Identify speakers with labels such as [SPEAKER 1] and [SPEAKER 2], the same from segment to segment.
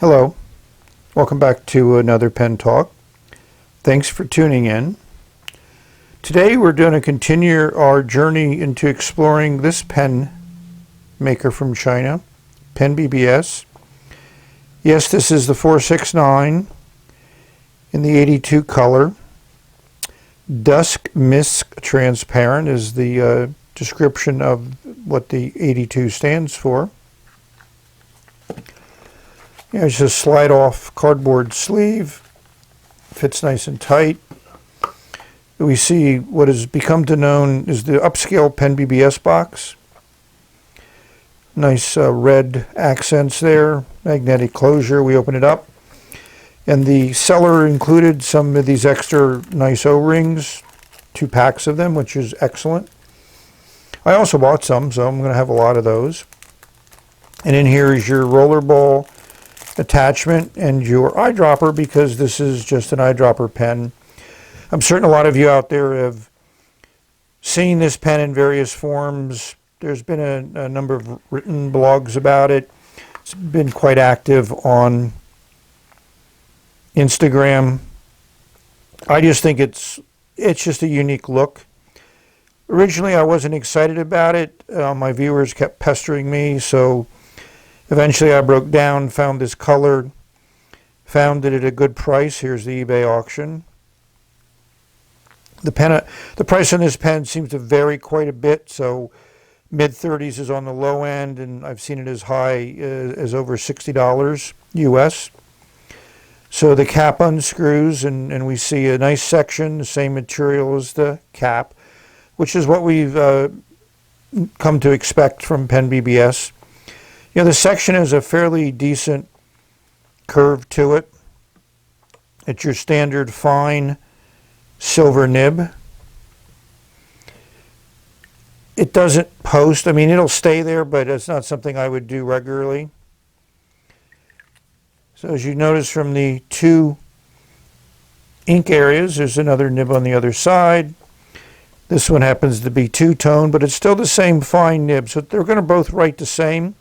[SPEAKER 1] Hello, welcome back to another pen talk. Thanks for tuning in. Today we're going to continue our journey into exploring this pen maker from China, PENBBS. Yes, this is the 469 in the 82 color. Dusk Mist Transparent is the description of what the 82 stands for. It's just a slide off cardboard sleeve, fits nice and tight. We see what has become to known as the upscale PENBBS box. Nice red accents there, magnetic closure. We open it up, and the seller included some of these extra nice O-rings, 2 packs of them, which is excellent. I also bought some, so I'm going to have a lot of those. And in here is your Rollerball attachment and your eyedropper, because this is just an eyedropper pen. I'm certain a lot of you out there have seen this pen in various forms. There's been a number of written blogs about it. It's been quite active on Instagram. I just think it's just a unique look. Originally I wasn't excited about it. My viewers kept pestering me, so eventually I broke down, found this color, found it at a good price. Here's the eBay auction. The price on this pen seems to vary quite a bit, so mid-30s is on the low end, and I've seen it as high as over $60 US. So the cap unscrews, and we see a nice section, the same material as the cap, which is what we've come to expect from PENBBS. You know, the section has a fairly decent curve to it. It's your standard fine silver nib. It doesn't post. I mean, it'll stay there, but it's not something I would do regularly. So as you notice from the 2 ink areas, there's another nib on the other side. This one happens to be 2-tone, but it's still the same fine nib. So they're going to both write the same.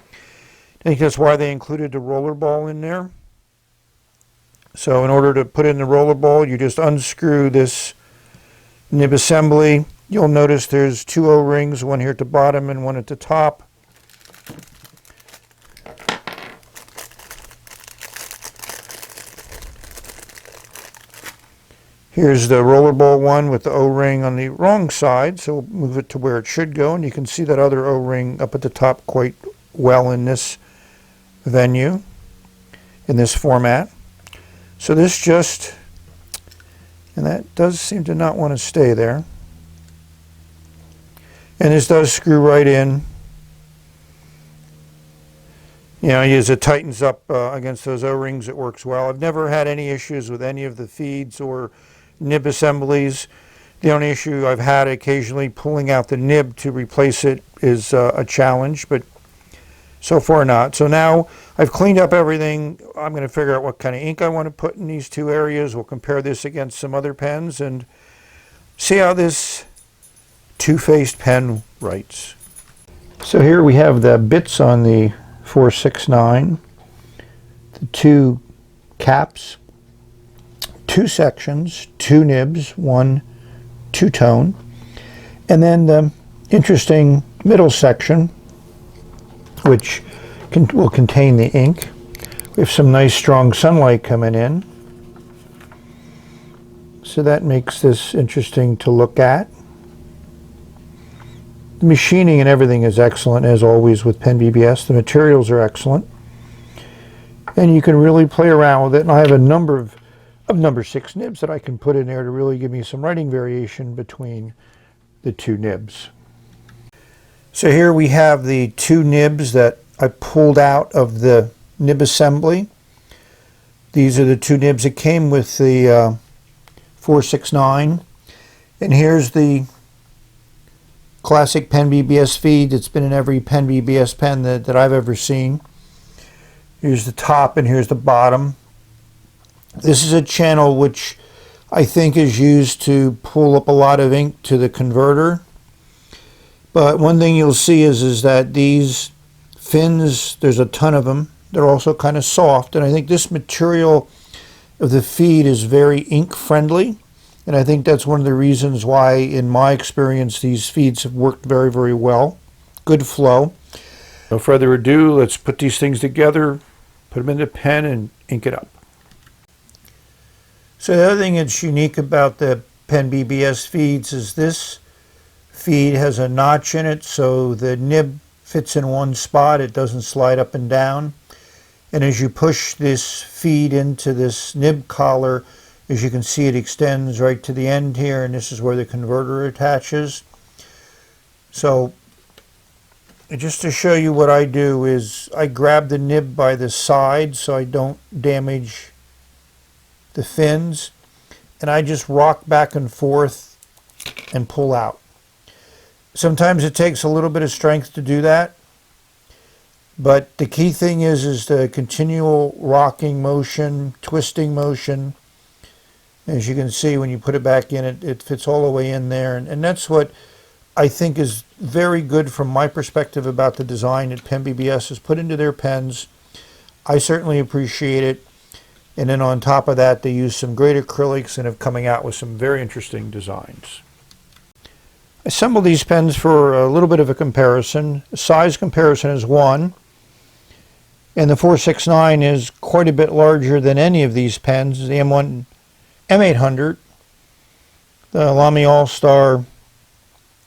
[SPEAKER 1] I think that's why they included the Rollerball in there. So in order to put in the Rollerball, you just unscrew this nib assembly. You'll notice there's 2 O-rings, one here at the bottom and one at the top. Here's the Rollerball one with the O-ring on the wrong side, so we'll move it to where it should go, and you can see that other O-ring up at the top quite well in this venue, in this format. So this just, and that does seem to not want to stay there. And this does screw right in. You know, as it tightens up against those O-rings, it works well. I've never had any issues with any of the feeds or nib assemblies. The only issue I've had occasionally pulling out the nib to replace it is a challenge, but so far not. So now I've cleaned up everything. I'm going to figure out what kind of ink I want to put in these 2 areas. We'll compare this against some other pens and see how this 2-faced pen writes. So here we have the bits on the 469, the 2 caps, 2 sections, 2 nibs, 1 2-tone, and then the interesting middle section, which will contain the ink. We have some nice strong sunlight coming in, so that makes this interesting to look at. The machining and everything is excellent, as always with PENBBS. The materials are excellent, and you can really play around with it. And I have a number of number 6 nibs that I can put in there to really give me some writing variation between the 2 nibs. So here we have the 2 nibs that I pulled out of the nib assembly. These are the 2 nibs that came with the 469. And here's the classic PENBBS feed that's been in every PENBBS pen that I've ever seen. Here's the top and here's the bottom. This is a channel which I think is used to pull up a lot of ink to the converter. But one thing you'll see is that these fins, there's a ton of them, They're also kind of soft, and I think this material of the feed is very ink friendly, and I think that's one of the reasons why, in my experience, these feeds have worked very, very well. Good flow. No further ado, let's put these things together, put them in the pen, and ink it up. So the other thing that's unique about the PENBBS feeds is this feed has a notch in it, so the nib fits in one spot. It doesn't slide up and down. And as you push this feed into this nib collar, as you can see, it extends right to the end here, and this is where the converter attaches. So just to show you what I do is I grab the nib by the side so I don't damage the fins, and I just rock back and forth and pull out. Sometimes it takes a little bit of strength to do that, but the key thing is the continual rocking motion, twisting motion. As you can see, when you put it back in, it fits all the way in there, and that's what I think is very good from my perspective about the design that PENBBS has put into their pens. I certainly appreciate it. And then on top of that, they use some great acrylics and have coming out with some very interesting designs. I assembled these pens for a little bit of a comparison. The size comparison is one, and the 469 is quite a bit larger than any of these pens. The M800, the Lamy All-Star,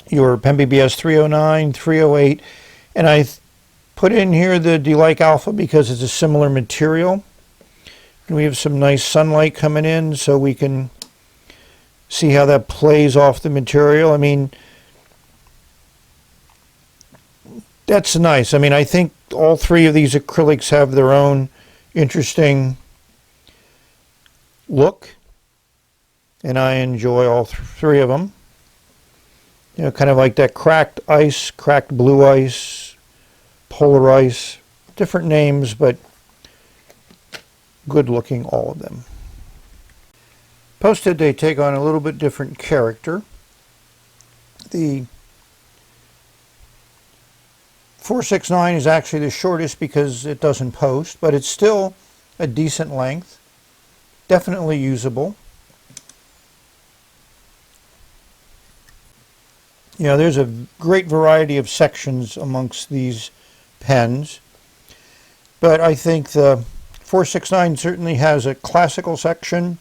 [SPEAKER 1] your PENBBS 309, 308, and I put in here the D-Like Alpha because it's a similar material. And we have some nice sunlight coming in so we can see how that plays off the material. I mean, that's nice. I mean, I think all three of these acrylics have their own interesting look, and I enjoy all three of them. You know, kind of like that cracked ice, cracked blue ice, polar ice, different names, but good looking, all of them. Posted, they take on a little bit different character. The 469 is actually the shortest because it doesn't post, but it's still a decent length, definitely usable. You know, there's a great variety of sections amongst these pens, but I think the 469 certainly has a classical section.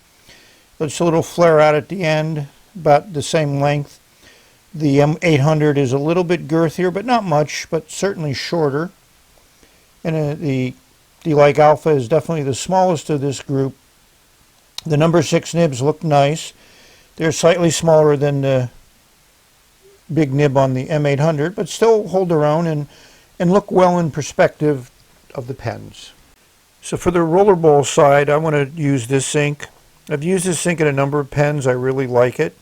[SPEAKER 1] It's a little flare out at the end, about the same length. The M800 is a little bit girthier, but not much, but certainly shorter. And the D-Like Alpha is definitely the smallest of this group. The number 6 nibs look nice. They're slightly smaller than the big nib on the M800, but still hold their own and look well in perspective of the pens. So for the Rollerball side, I want to use this ink. I've used this ink in a number of pens. I really like it.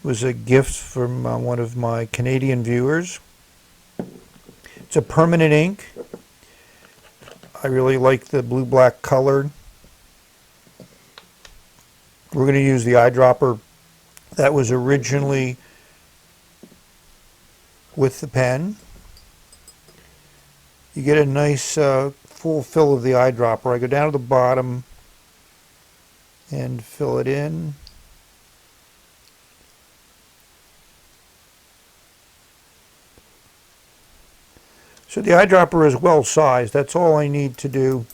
[SPEAKER 1] It was a gift from one of my Canadian viewers. It's a permanent ink. I really like the blue-black color. We're going to use the eyedropper that was originally with the pen. You get a nice full fill of the eyedropper. I go down to the bottom and fill it in. So the eyedropper is well sized. That's all I need to do.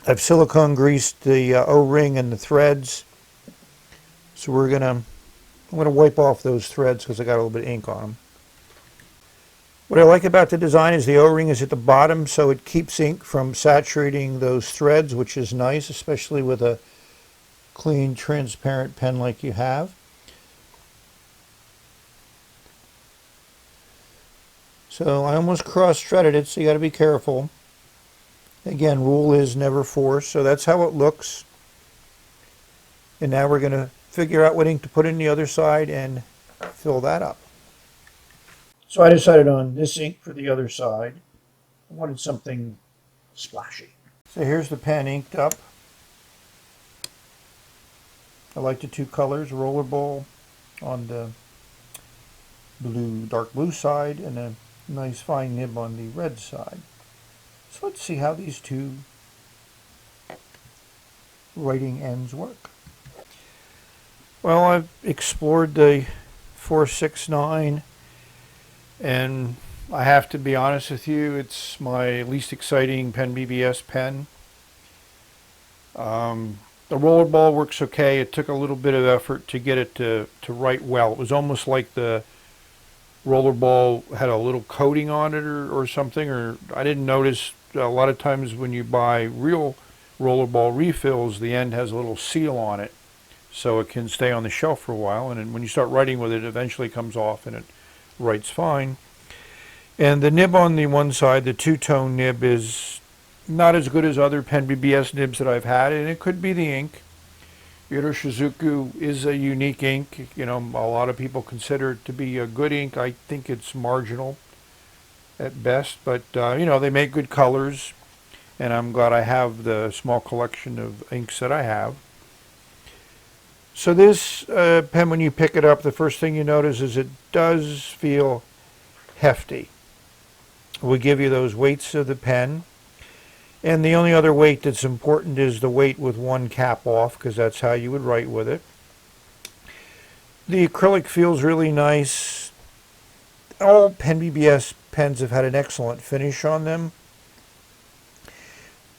[SPEAKER 1] I've silicone greased the O-ring and the threads. So I'm gonna wipe off those threads because I got a little bit of ink on them. What I like about the design is the O-ring is at the bottom, so it keeps ink from saturating those threads, which is nice, especially with a clean, transparent pen like you have. So I almost cross-threaded it, so you got to be careful. Again, rule is never force, so that's how it looks. And now we're going to figure out what ink to put in the other side and fill that up. So I decided on this ink for the other side. I wanted something splashy. So here's the pen inked up. I like the two colors, Rollerball on the blue, dark blue side, and a nice fine nib on the red side. So let's see how these two writing ends work. Well, I've explored the 469, and I have to be honest with you, it's my least exciting PENBBS pen. The Rollerball works okay. It took a little bit of effort to get it to write well. It was almost like the Rollerball had a little coating on it or something, or I didn't notice. A lot of times when you buy real Rollerball refills, the end has a little seal on it, so it can stay on the shelf for a while, and then when you start writing with it, it eventually comes off and it writes fine. And the nib on the one side, the two-tone nib, is not as good as other PENBBS nibs that I've had, and it could be the ink. Shizuku is a unique ink. You know, a lot of people consider it to be a good ink. I think it's marginal at best, but you know, they make good colors, and I'm glad I have the small collection of inks that I have. So this pen, when you pick it up, the first thing you notice is it does feel hefty. We give you those weights of the pen. And the only other weight that's important is the weight with one cap off, because that's how you would write with it. The acrylic feels really nice. All PENBBS pens have had an excellent finish on them.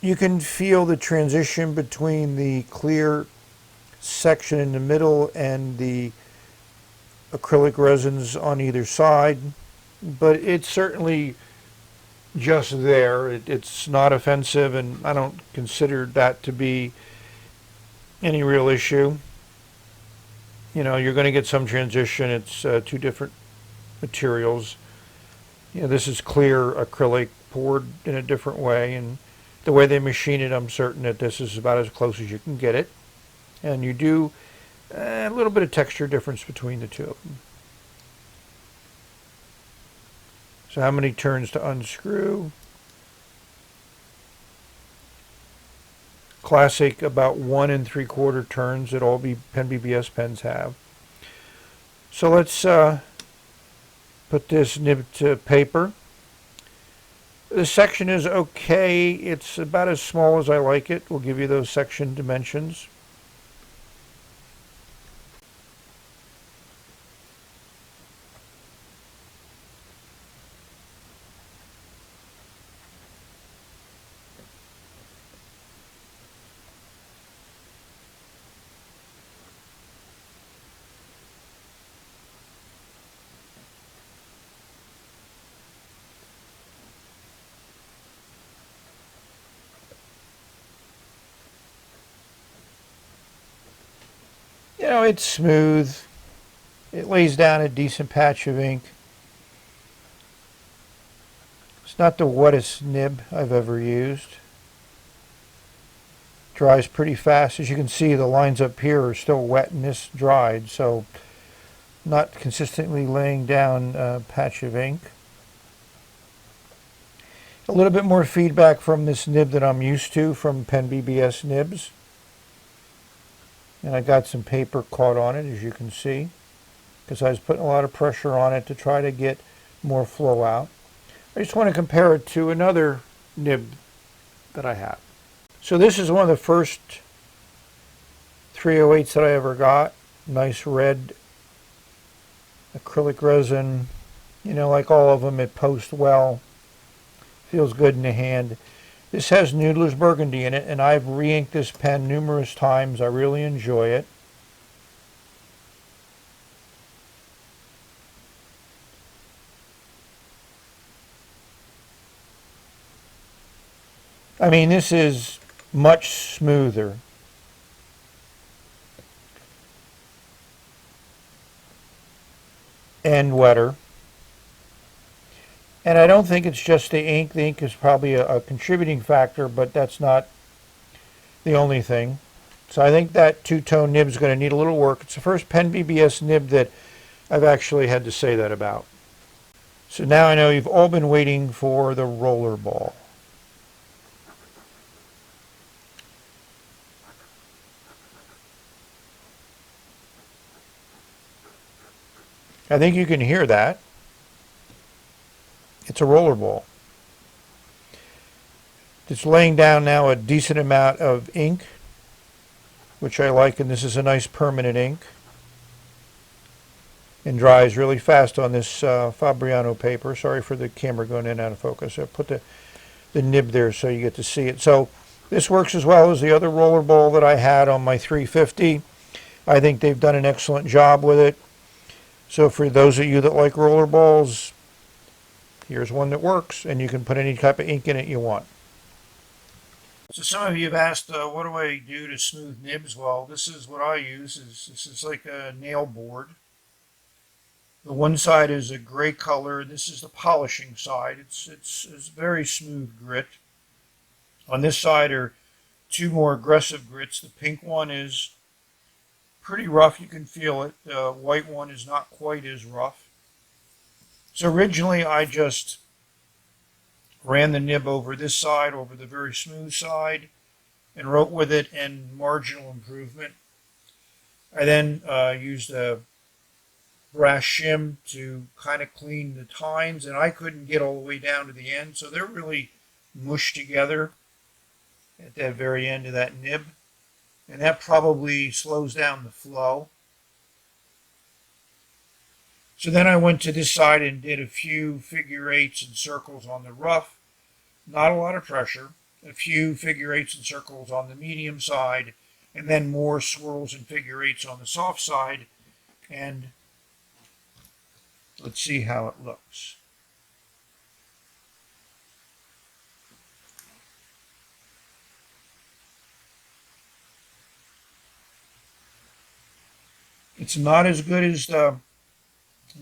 [SPEAKER 1] You can feel the transition between the clear section in the middle and the acrylic resins on either side, but it's certainly just there. It's not offensive, and I don't consider that to be any real issue. You know, you're going to get some transition. It's two different materials. You know, this is clear acrylic poured in a different way, and the way they machine it, I'm certain that this is about as close as you can get it. And you do a little bit of texture difference between the two of them. So how many turns to unscrew? Classic, about 1 3/4 turns that all PENBBS pens have. So let's put this nib to paper. The section is okay. It's about as small as I like it. We'll give you those section dimensions. You know, it's smooth. It lays down a decent patch of ink. It's not the wettest nib I've ever used. Dries pretty fast. As you can see, the lines up here are still wet and this dried, so not consistently laying down a patch of ink. A little bit more feedback from this nib than I'm used to from PENBBS nibs. And I got some paper caught on it, as you can see, because I was putting a lot of pressure on it to try to get more flow out. I just want to compare it to another nib that I have. So this is one of the first 308s that I ever got. Nice red acrylic resin. You know, like all of them, it posts well. Feels good in the hand. This has Noodler's Burgundy in it, and I've re-inked this pen numerous times. I really enjoy it. I mean, this is much smoother. And wetter. And I don't think it's just the ink. The ink is probably a contributing factor, but that's not the only thing. So I think that two-tone nib is going to need a little work. It's the first PENBBS nib that I've actually had to say that about. So now I know you've all been waiting for the Rollerball. I think you can hear that. It's a Rollerball. It's laying down now a decent amount of ink, which I like, and this is a nice permanent ink. And dries really fast on this Fabriano paper. Sorry for the camera going in and out of focus. I put the nib there so you get to see it. So this works as well as the other Rollerball that I had on my 350. I think they've done an excellent job with it. So for those of you that like Rollerballs, here's one that works, and you can put any type of ink in it you want. So some of you have asked, what do I do to smooth nibs? Well, this is what I use. This is like a nail board. The one side is a gray color. This is the polishing side. It's very smooth grit. On this side are two more aggressive grits. The pink one is pretty rough. You can feel it. The white one is not quite as rough. So originally I just ran the nib over this side, over the very smooth side, and wrote with it in marginal improvement. I then used a brass shim to kind of clean the tines, and I couldn't get all the way down to the end, so they're really mushed together at that very end of that nib, and that probably slows down the flow. So then I went to this side and did a few figure eights and circles on the rough, not a lot of pressure, a few figure eights and circles on the medium side, and then more swirls and figure eights on the soft side, and let's see how it looks. It's not as good as the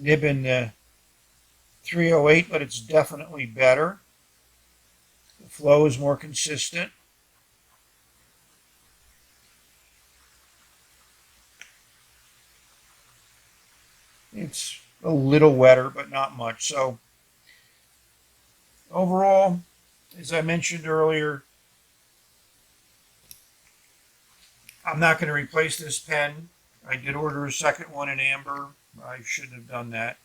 [SPEAKER 1] nib in the 308, but it's definitely better. The flow is more consistent. It's a little wetter, but not much. So overall, as I mentioned earlier, I'm not going to replace this pen. I did order a second one in amber. I shouldn't have done that.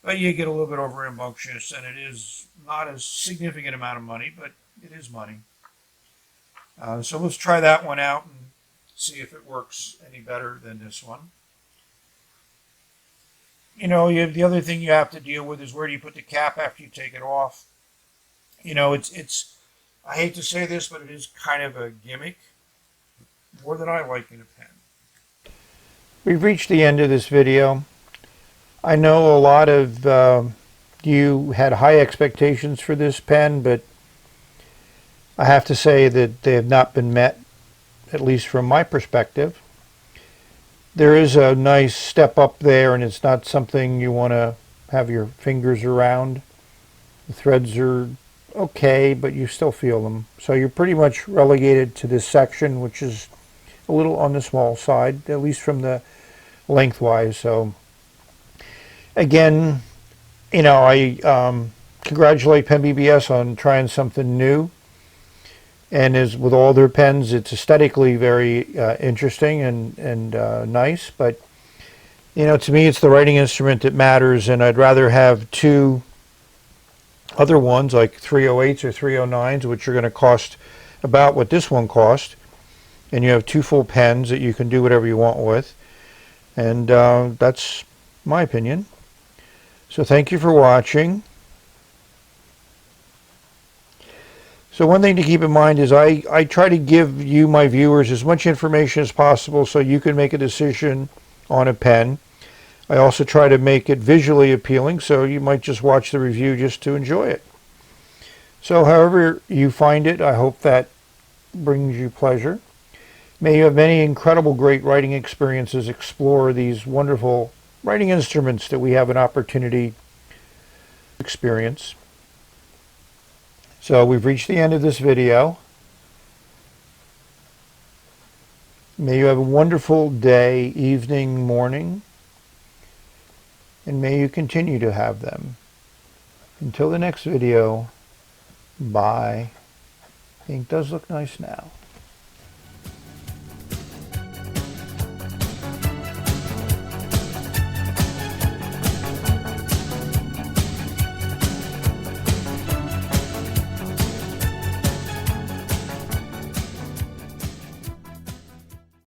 [SPEAKER 1] But you get a little bit over rambunctious, and it is not a significant amount of money, but it is money. So let's try that one out and see if it works any better than this one. You know, the other thing you have to deal with is where do you put the cap after you take it off. You know, it's I hate to say this, but it is kind of a gimmick, more than I like in a pen. We've reached the end of this video. I know a lot of you had high expectations for this pen, but I have to say that they have not been met, at least from my perspective. There is a nice step up there, and it's not something you want to have your fingers around. The threads are okay, but you still feel them. So you're pretty much relegated to this section, which is a little on the small side, at least from the lengthwise. So again, you know, I congratulate PENBBS on trying something new. And as with all their pens, it's aesthetically very interesting and nice. But, you know, to me, it's the writing instrument that matters. And I'd rather have two other ones, like 308s or 309s, which are going to cost about what this one cost. And you have two full pens that you can do whatever you want with. And that's my opinion. So thank you for watching. So one thing to keep in mind is I try to give you, my viewers, as much information as possible so you can make a decision on a pen. I also try to make it visually appealing, so you might just watch the review just to enjoy it. So however you find it, I hope that brings you pleasure. May you have many incredible, great writing experiences, explore these wonderful writing instruments that we have an opportunity to experience. So we've reached the end of this video. May you have a wonderful day, evening, morning, and may you continue to have them. Until the next video, bye. Ink does look nice now.